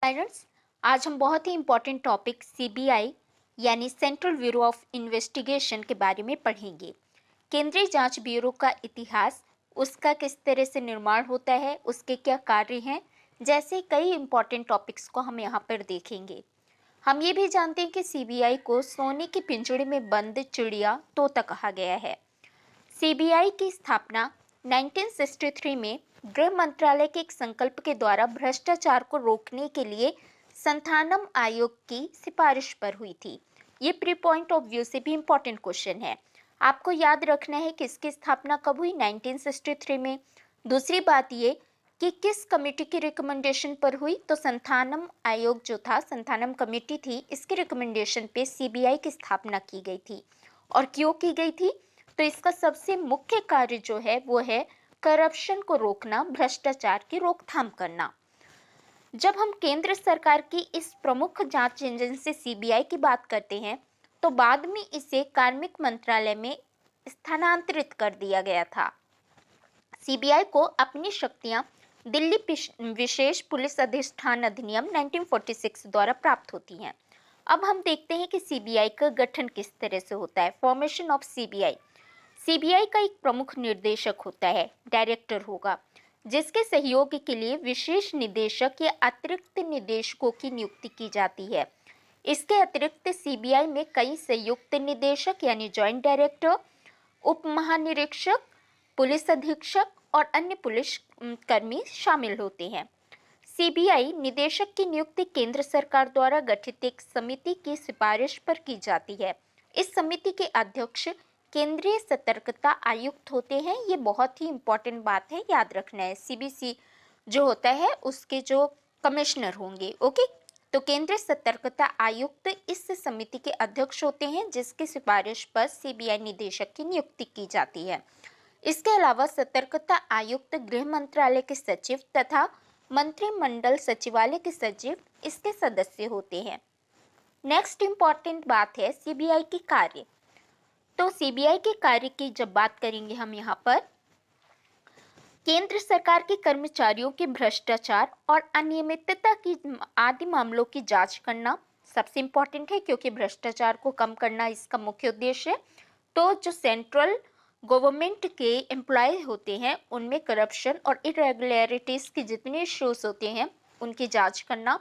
Hi friends, आज हम बहुत ही इम्पोर्टेंट टॉपिक सीबीआई यानी सेंट्रल ब्यूरो ऑफ इन्वेस्टिगेशन के बारे में पढ़ेंगे। केंद्रीय जांच ब्यूरो का इतिहास, उसका किस तरह से निर्माण होता है, उसके क्या कार्य हैं, जैसे कई इम्पोर्टेंट टॉपिक्स को हम यहाँ पर देखेंगे। हम ये भी जानते हैं कि सीबीआई को सोने के पिंजड़े में बंद चिड़िया तोता कहा गया है। सीबीआई की स्थापना 1963 में गृह मंत्रालय के एक संकल्प के द्वारा भ्रष्टाचार को रोकने के लिए संथानम आयोग की सिफारिश पर हुई थी। ये प्री पॉइंट ऑफ व्यू से भी इम्पोर्टेंट क्वेश्चन है। आपको याद रखना है कि इसकी स्थापना कब हुई, 1963 में। दूसरी बात ये कि किस कमेटी की रिकमेंडेशन पर हुई, तो संथानम आयोग जो था, संथानम कमेटी थी, इसके रिकमेंडेशन पे सीबीआई की स्थापना की गई थी। और क्यों की गई थी? तो इसका सबसे मुख्य कार्य जो है वो है करप्शन को रोकना, भ्रष्टाचार की रोकथाम करना। जब हम केंद्र सरकार की इस प्रमुख जांच एजेंसी सीबीआई की बात करते हैं, तो बाद में इसे कार्मिक मंत्रालय में स्थानांतरित कर दिया गया था। सीबीआई को अपनी शक्तियां दिल्ली विशेष पुलिस अधिष्ठान अधिनियम 1946 द्वारा प्राप्त होती हैं। अब हम देखते हैं कि सीबीआई का गठन किस तरह से होता है। Formation of CBI. सीबीआई का एक प्रमुख निर्देशक होता है, डायरेक्टर होगा, जिसके सहयोग के लिए विशेष निदेशक या अतिरिक्त निदेशकों की नियुक्ति की जाती है। इसके अतिरिक्त सीबीआई में कई संयुक्त निदेशक यानी जॉइंट डायरेक्टर, उप महानिरीक्षक, पुलिस अधीक्षक और अन्य पुलिस कर्मी शामिल होते हैं। सीबीआई निदेशक की नियुक्ति केंद्र सरकार द्वारा गठित एक समिति की सिफारिश पर की जाती है। इस समिति के अध्यक्ष केंद्रीय सतर्कता आयुक्त होते हैं। ये बहुत ही इम्पोर्टेंट बात है, याद रखना है। सीबीसी जो होता है उसके जो कमिश्नर होंगे, ओके। तो केंद्रीय सतर्कता आयुक्त इस समिति के अध्यक्ष होते हैं, जिसकी सिफारिश पर सीबीआई निदेशक की नियुक्ति की जाती है। इसके अलावा सतर्कता आयुक्त गृह मंत्रालय के सचिव तथा मंत्रिमंडल सचिवालय के सचिव इसके सदस्य होते हैं। नेक्स्ट इंपॉर्टेंट बात है सीबीआई की कार्य। तो सीबीआई के कार्य की जब बात करेंगे हम यहाँ पर, केंद्र सरकार के कर्मचारियों के भ्रष्टाचार और अनियमितता की आदि मामलों की जांच करना सबसे इम्पोर्टेंट है, क्योंकि भ्रष्टाचार को कम करना इसका मुख्य उद्देश्य है। तो जो सेंट्रल गवर्नमेंट के एम्प्लॉय होते हैं उनमें करप्शन और इरेगुलरिटीज की जितने इश्यूज होते हैं उनकी जांच करना।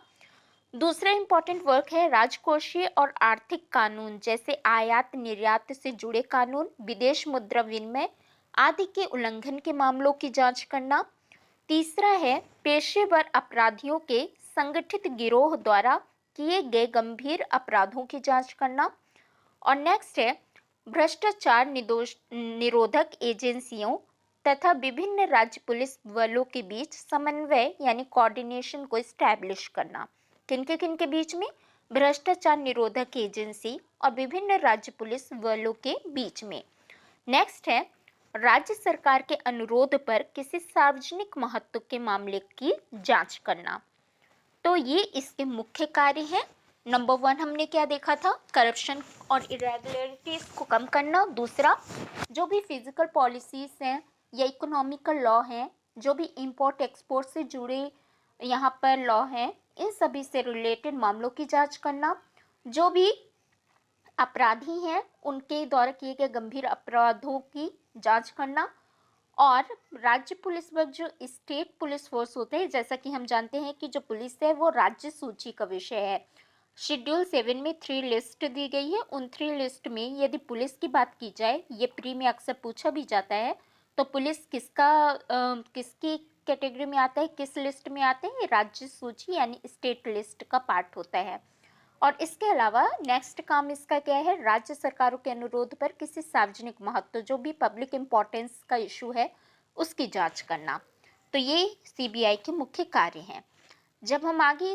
दूसरा इम्पोर्टेंट वर्क है राजकोषीय और आर्थिक कानून, जैसे आयात निर्यात से जुड़े कानून, विदेश मुद्रा विनिमय आदि के उल्लंघन के मामलों की जांच करना। तीसरा है पेशेवर अपराधियों के संगठित गिरोह द्वारा किए गए गंभीर अपराधों की जांच करना। और नेक्स्ट है भ्रष्टाचार निरोधक एजेंसियों तथा विभिन्न राज्य पुलिस बलों के बीच समन्वय यानी कोऑर्डिनेशन को एस्टैब्लिश करना। किनके बीच में? भ्रष्टाचार निरोधक एजेंसी और विभिन्न राज्य पुलिस बलों के बीच में। नेक्स्ट है राज्य सरकार के अनुरोध पर किसी सार्वजनिक महत्व के मामले की जांच करना। तो ये इसके मुख्य कार्य हैं। नंबर 1 हमने क्या देखा था? करप्शन और इरेगुलरिटीज को कम करना। दूसरा, जो भी फिजिकल पॉलिसीज हैं या इकोनॉमिकल लॉ हैं, जो भी इंपोर्ट एक्सपोर्ट से जुड़े यहाँ पर लॉ हैं, इन सभी से रिलेटेड मामलों की जांच करना। जो भी अपराधी हैं उनके द्वारा किए गए गंभीर अपराधों की जांच करना। और राज्य पुलिस बल, जो स्टेट पुलिस फोर्स होते हैं, जैसा कि हम जानते हैं कि जो पुलिस है वो राज्य सूची का विषय है। शेड्यूल 7 में 3 लिस्ट दी गई है। उन 3 लिस्ट में यदि पुलिस की बात की जाए, ये प्री में अक्सर पूछा भी जाता है, तो पुलिस किसकी कैटेगरी में आता है, किस लिस्ट में आते हैं? राज्य सूची यानी स्टेट लिस्ट का पार्ट होता है। और इसके अलावा नेक्स्ट काम इसका क्या है? राज्य सरकारों के अनुरोध पर किसी सार्वजनिक महत्व, जो भी पब्लिक इम्पोर्टेंस का इशू है, उसकी जांच करना। तो ये सीबीआई के मुख्य कार्य हैं। जब हम आगे